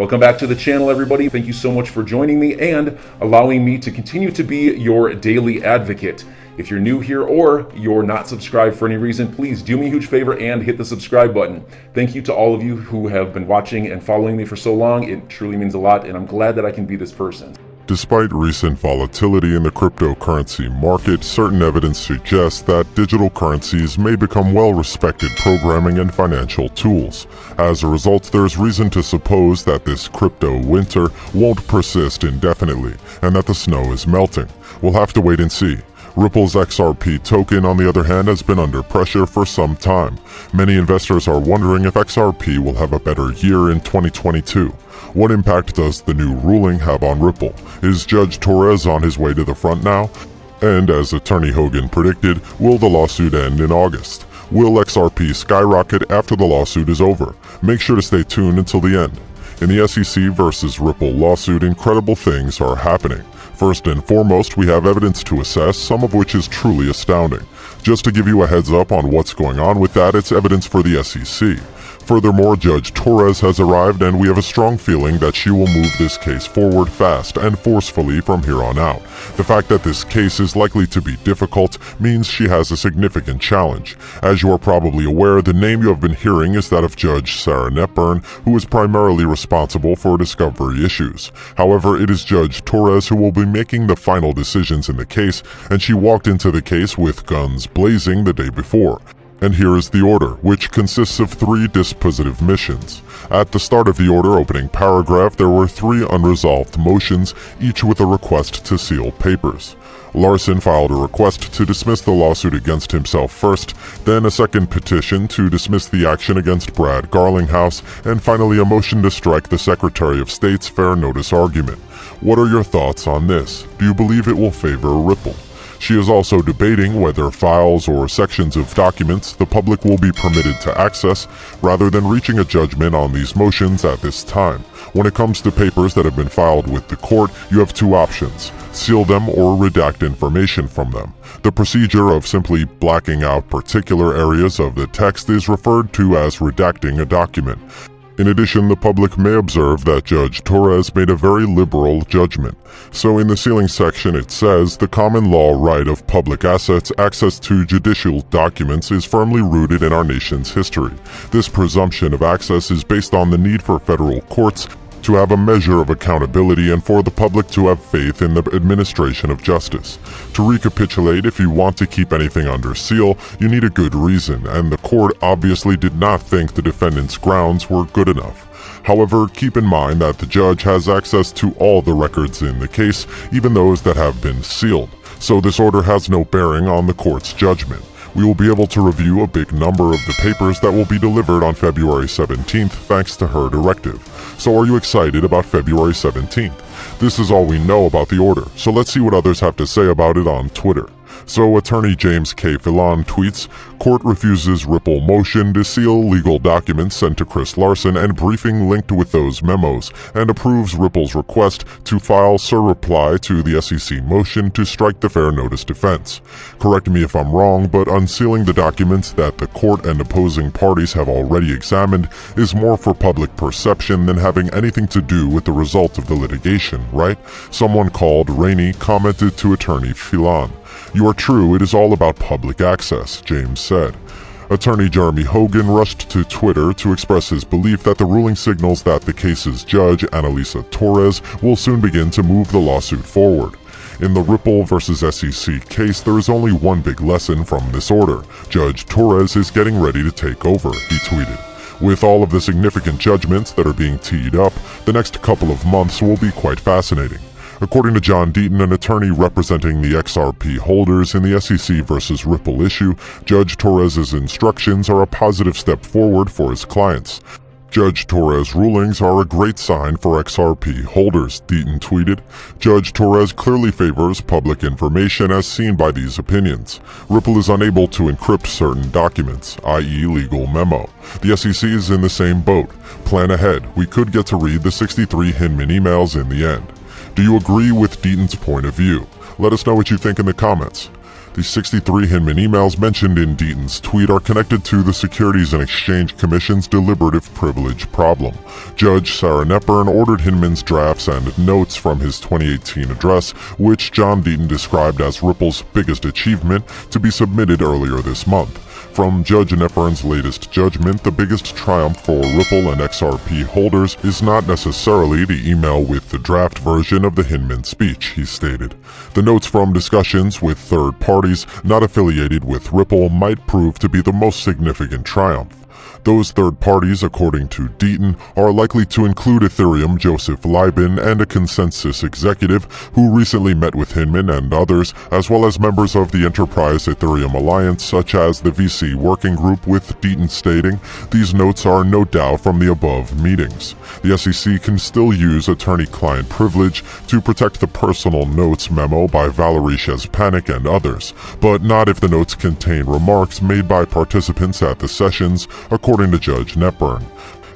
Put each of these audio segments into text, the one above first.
Welcome back to the channel, everybody. Thank you so much for joining me and allowing me to continue to be your daily advocate. If you're new here or you're not subscribed for any reason, please do me a huge favor and hit the subscribe button. Thank you to all of you who have been watching and following me for so long. It truly means a lot, and I'm glad that I can be this person. Despite recent volatility in the cryptocurrency market, certain evidence suggests that digital currencies may become well-respected programming and financial tools. As a result, there's reason to suppose that this crypto winter won't persist indefinitely, and that the snow is melting. We'll have to wait and see. Ripple's XRP token, on the other hand, has been under pressure for some time. Many investors are wondering if XRP will have a better year in 2022. What impact does the new ruling have on Ripple? Is Judge Torres on his way to the front now? And as Attorney Hogan predicted, will the lawsuit end in August? Will XRP skyrocket after the lawsuit is over? Make sure to stay tuned until the end. In the SEC versus Ripple lawsuit, incredible things are happening. First and foremost, we have evidence to assess, some of which is truly astounding. Just to give you a heads up on what's going on with that, it's evidence for the SEC. Furthermore, Judge Torres has arrived, and we have a strong feeling that she will move this case forward fast and forcefully from here on out. The fact that this case is likely to be difficult means she has a significant challenge. As you are probably aware, the name you have been hearing is that of Judge Sarah Netburn, who is primarily responsible for discovery issues. However, it is Judge Torres who will be making the final decisions in the case, and she walked into the case with guns blazing the day before. And here is the order, which consists of 3 dispositive missions. At the start of the order opening paragraph, there were 3 unresolved motions, each with a request to seal papers. Larson filed a request to dismiss the lawsuit against himself first, then a second petition to dismiss the action against Brad Garlinghouse, and finally a motion to strike the Secretary of State's fair notice argument. What are your thoughts on this? Do you believe it will favor Ripple? She is also debating whether files or sections of documents the public will be permitted to access, rather than reaching a judgment on these motions at this time. When it comes to papers that have been filed with the court, you have 2 options: seal them or redact information from them. The procedure of simply blacking out particular areas of the text is referred to as redacting a document. In addition, the public may observe that Judge Torres made a very liberal judgment. So in the sealing section it says, the common law right of public assets access to judicial documents is firmly rooted in our nation's history. This presumption of access is based on the need for federal courts to have a measure of accountability and for the public to have faith in the administration of justice. To recapitulate, if you want to keep anything under seal, you need a good reason, and the court obviously did not think the defendant's grounds were good enough. However, keep in mind that the judge has access to all the records in the case, even those that have been sealed, so this order has no bearing on the court's judgment. We will be able to review a big number of the papers that will be delivered on February 17th thanks to her directive. So are you excited about February 17th? This is all we know about the order, so let's see what others have to say about it on Twitter. So attorney James K. Fillon tweets, "Court refuses Ripple motion to seal legal documents sent to Chris Larson and briefing linked with those memos, and approves Ripple's request to file surreply to the SEC motion to strike the fair notice defense. Correct me if I'm wrong, but unsealing the documents that the court and opposing parties have already examined is more for public perception than having anything to do with the result of the litigation, right?" Someone called Rainey commented to attorney Fillon, "You are true, it is all about public access," James said. Attorney Jeremy Hogan rushed to Twitter to express his belief that the ruling signals that the case's judge, Annalisa Torres, will soon begin to move the lawsuit forward. In the Ripple versus SEC case, there is only one big lesson from this order. Judge Torres is getting ready to take over, he tweeted. With all of the significant judgments that are being teed up, the next couple of months will be quite fascinating. According to John Deaton, an attorney representing the XRP holders in the SEC versus Ripple issue, Judge Torres's instructions are a positive step forward for his clients. Judge Torres' rulings are a great sign for XRP holders, Deaton tweeted. Judge Torres clearly favors public information as seen by these opinions. Ripple is unable to encrypt certain documents, i.e. legal memo. The SEC is in the same boat. Plan ahead. We could get to read the 63 Hinman emails in the end. Do you agree with Deaton's point of view? Let us know what you think in the comments. The 63 Hinman emails mentioned in Deaton's tweet are connected to the Securities and Exchange Commission's deliberative privilege problem. Judge Sarah Nepern ordered Hinman's drafts and notes from his 2018 address, which John Deaton described as Ripple's biggest achievement, to be submitted earlier this month. From Judge Nepern's latest judgment, the biggest triumph for Ripple and XRP holders is not necessarily the email with the draft version of the Hinman speech, he stated. The notes from discussions with third parties not affiliated with Ripple might prove to be the most significant triumph. Those third parties, according to Deaton, are likely to include Ethereum Joseph Lieben and a Consensus executive who recently met with Hinman and others, as well as members of the Enterprise Ethereum Alliance, such as the VC Working Group, with Deaton stating, "These notes are no doubt from the above meetings. The SEC can still use attorney-client privilege to protect the personal notes memo by Valerie Shezpanik and others, but not if the notes contain remarks made by participants at the sessions, according to Judge Nepern."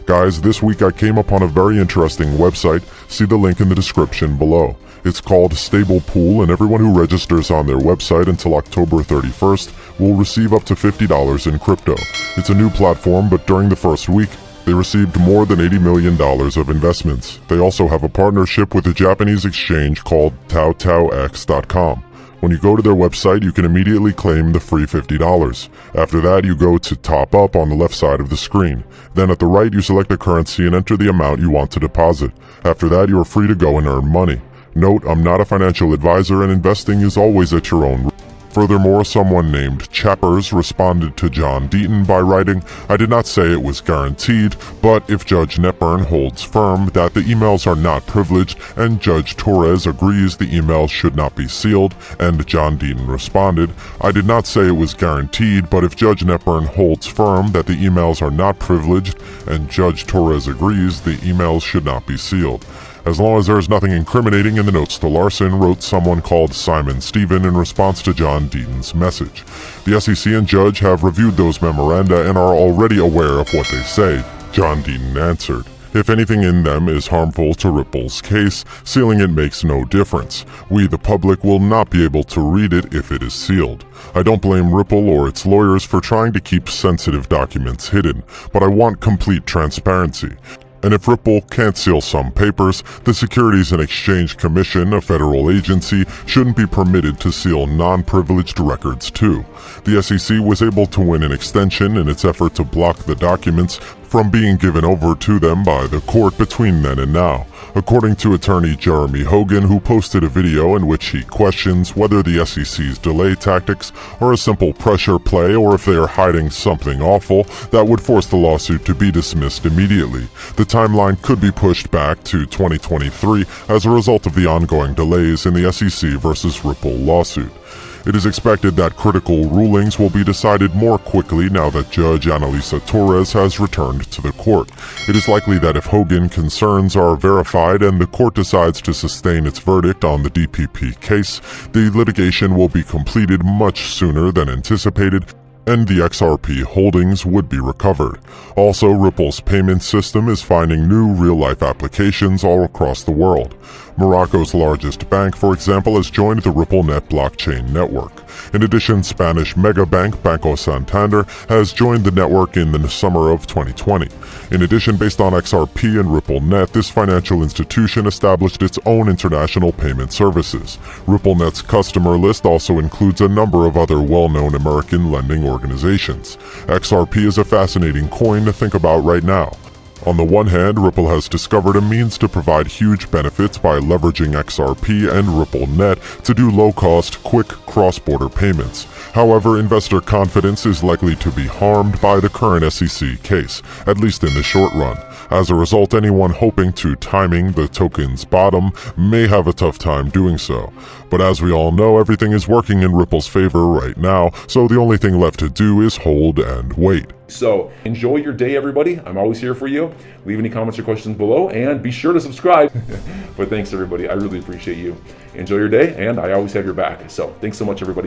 Guys, this week I came upon a very interesting website. See the link in the description below. It's called Stable Pool, and everyone who registers on their website until October 31st will receive up to $50 in crypto. It's a new platform, but during the first week, they received more than $80 million of investments. They also have a partnership with a Japanese exchange called TaoTaoX.com. When you go to their website, you can immediately claim the free $50. After that, you go to Top Up on the left side of the screen. Then at the right, you select a currency and enter the amount you want to deposit. After that, you are free to go and earn money. Note, I'm not a financial advisor, and investing is always at your own risk. Furthermore, someone named Chappers responded to John Deaton by writing, "I did not say it was guaranteed, but if Judge Nepern holds firm that the emails are not privileged and Judge Torres agrees the emails should not be sealed," and John Deaton responded, "I did not say it was guaranteed, but if Judge Nepern holds firm that the emails are not privileged and Judge Torres agrees, the emails should not be sealed. As long as there is nothing incriminating in the notes to Larson," wrote someone called Simon Stephen in response to John Deaton's message. The SEC and Judge have reviewed those memoranda and are already aware of what they say, John Deaton answered. "If anything in them is harmful to Ripple's case, sealing it makes no difference. We, the public, will not be able to read it if it is sealed. I don't blame Ripple or its lawyers for trying to keep sensitive documents hidden, but I want complete transparency. And if Ripple can't seal some papers, the Securities and Exchange Commission, a federal agency, shouldn't be permitted to seal non-privileged records too. The SEC was able to win an extension in its effort to block the documents from being given over to them by the court between then and now. According to attorney Jeremy Hogan, who posted a video in which he questions whether the SEC's delay tactics are a simple pressure play or if they are hiding something awful that would force the lawsuit to be dismissed immediately. The timeline could be pushed back to 2023 as a result of the ongoing delays in the SEC versus Ripple lawsuit. It is expected that critical rulings will be decided more quickly now that Judge Analisa Torres has returned to the court. It is likely that if Hogan concerns are verified and the court decides to sustain its verdict on the DPP case, the litigation will be completed much sooner than anticipated, and the XRP holdings would be recovered. Also, Ripple's payment system is finding new real-life applications all across the world. Morocco's largest bank, for example, has joined the RippleNet blockchain network. In addition, Spanish mega bank Banco Santander has joined the network in the summer of 2020. In addition, based on XRP and RippleNet, this financial institution established its own international payment services. RippleNet's customer list also includes a number of other well-known American lending organizations. XRP is a fascinating coin to think about right now. On the one hand, Ripple has discovered a means to provide huge benefits by leveraging XRP and RippleNet to do low-cost, quick cross-border payments. However, investor confidence is likely to be harmed by the current SEC case, at least in the short run. As a result, anyone hoping to timing the token's bottom may have a tough time doing so. But as we all know, everything is working in Ripple's favor right now, so the only thing left to do is hold and wait. So enjoy your day, everybody. I'm always here for you. Leave any comments or questions below, and be sure to subscribe. But thanks, everybody. I really appreciate you. Enjoy your day, and I always have your back. So thanks so much, everybody.